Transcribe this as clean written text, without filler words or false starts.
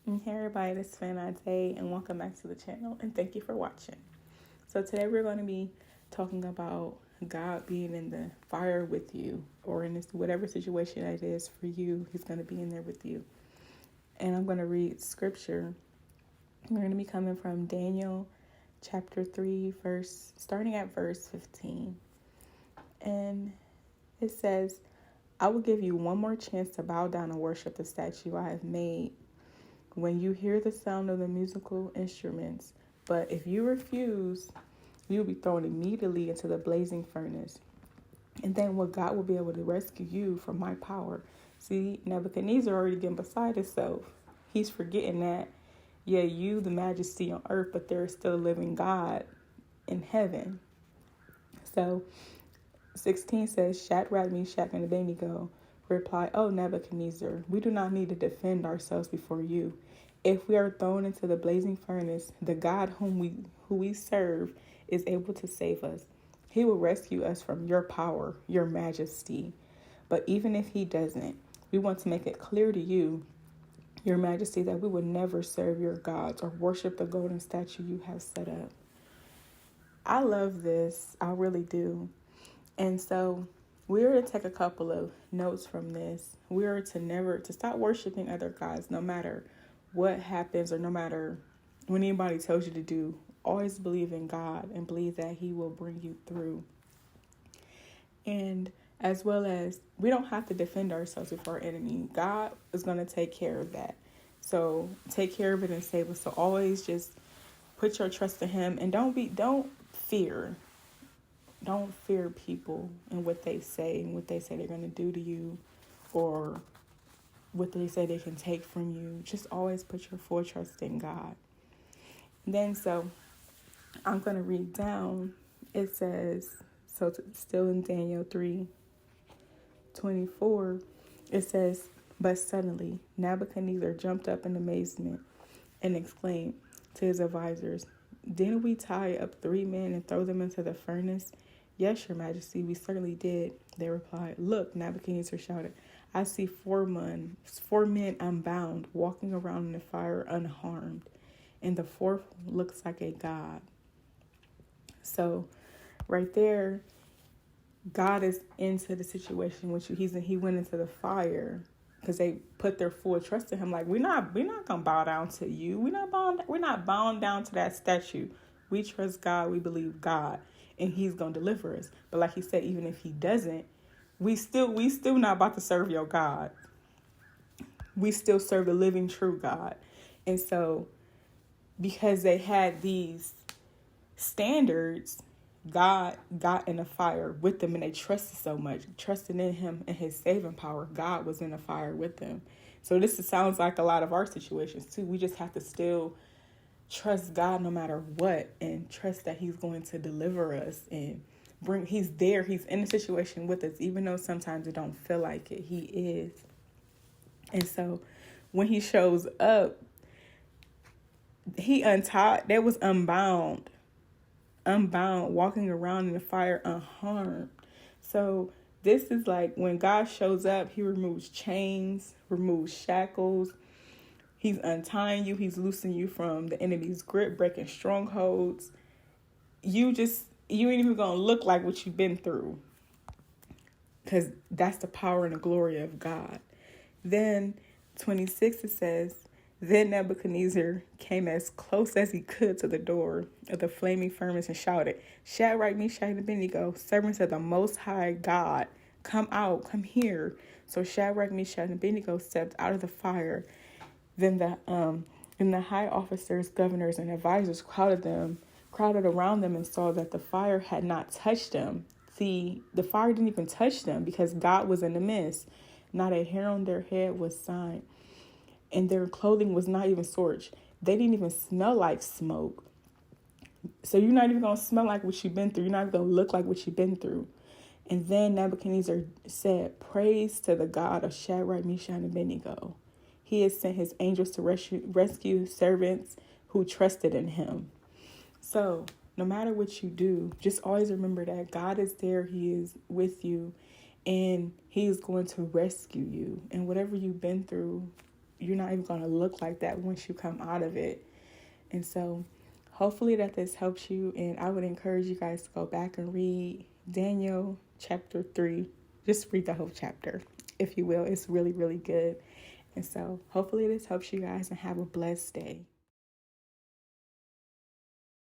Hey everybody, this is Fanate and welcome back to the channel and thank you for watching. So today we're going to be talking about God being in the fire with you, or in this whatever situation it is for you, he's going to be in there with you. And I'm going to read scripture. We're going to be coming from Daniel chapter 3 starting at verse 15. And it says, I will give you one more chance to bow down and worship the statue I have made when you hear the sound of the musical instruments. But if you refuse, you will be thrown immediately into the blazing furnace. And then what God will be able to rescue you from my power. See, Nebuchadnezzar already getting beside himself. He's forgetting that, yeah, you, the majesty on earth, but there is still a living God in heaven. So 16 says, Shadrach, Meshach, and Abednego reply, Oh, Nebuchadnezzar, we do not need to defend ourselves before you. If we are thrown into the blazing furnace, the God who we serve is able to save us. He will rescue us from your power, your majesty. But even if he doesn't, we want to make it clear to you, your majesty, that we would never serve your gods or worship the golden statue you have set up. I love this. I really do. And so we're to take a couple of notes from this. We're to stop worshiping other gods, no matter what happens or no matter what anybody tells you to do. Always believe in God and believe that he will bring you through. And as well as, we don't have to defend ourselves before our enemy. God is going to take care of that. So take care of it and save us. So always just put your trust in him, and don't fear. Don't fear people and what they say they're going to do to you, or what they say they can take from you. Just always put your full trust in God. Then, so I'm going to read down. It says, still in Daniel 3:24, it says, But suddenly Nebuchadnezzar jumped up in amazement and exclaimed to his advisors, Didn't we tie up 3 men and throw them into the furnace? Yes, your majesty, we certainly did, they replied. Look, Nebuchadnezzar shouted, I see 4 men unbound, walking around in the fire unharmed, and the 4th looks like a god. So right there, God is into the situation with you. He went into the fire because they put their full trust in him. Like, we're not gonna bow down to you. We're not bound down to that statue. We trust God. We believe God, and he's gonna deliver us. But like he said, even if he doesn't, we still not about to serve your God. We still serve the living true God. And so, because they had these standards, God got in the fire with them, and they trusted so much, trusting in him and his saving power. God was in the fire with them. So this sounds like a lot of our situations too. We just have to still trust God no matter what, and trust that he's going to deliver us and he's there. He's in the situation with us, even though sometimes it don't feel like it. He is. And so when he shows up, he untied, that was unbound, walking around in the fire unharmed. So this is like when God shows up, he removes chains, removes shackles. He's untying you. He's loosening you from the enemy's grip, breaking strongholds. You ain't even going to look like what you've been through, because that's the power and the glory of God. Then 26, it says, Then Nebuchadnezzar came as close as he could to the door of the flaming furnace and shouted, Shadrach, Meshach, and Abednego, servants of the Most High God, come out, come here. So Shadrach, Meshach, and Abednego stepped out of the fire. Then the high officers, governors, and advisors crowded around them and saw that the fire had not touched them. See, the fire didn't even touch them because God was in the midst. Not a hair on their head was signed, and their clothing was not even scorched. They didn't even smell like smoke. So you're not even going to smell like what you've been through. You're not going to look like what you've been through. And then Nebuchadnezzar said, Praise to the God of Shadrach, Meshach, and Abednego. He has sent his angels to rescue servants who trusted in him. So no matter what you do, just always remember that God is there. He is with you, and he is going to rescue you. And whatever you've been through, you're not even going to look like that once you come out of it. And so hopefully that this helps you. And I would encourage you guys to go back and read Daniel chapter 3. Just read the whole chapter, if you will. It's really, really good. And so hopefully this helps you guys, and have a blessed day.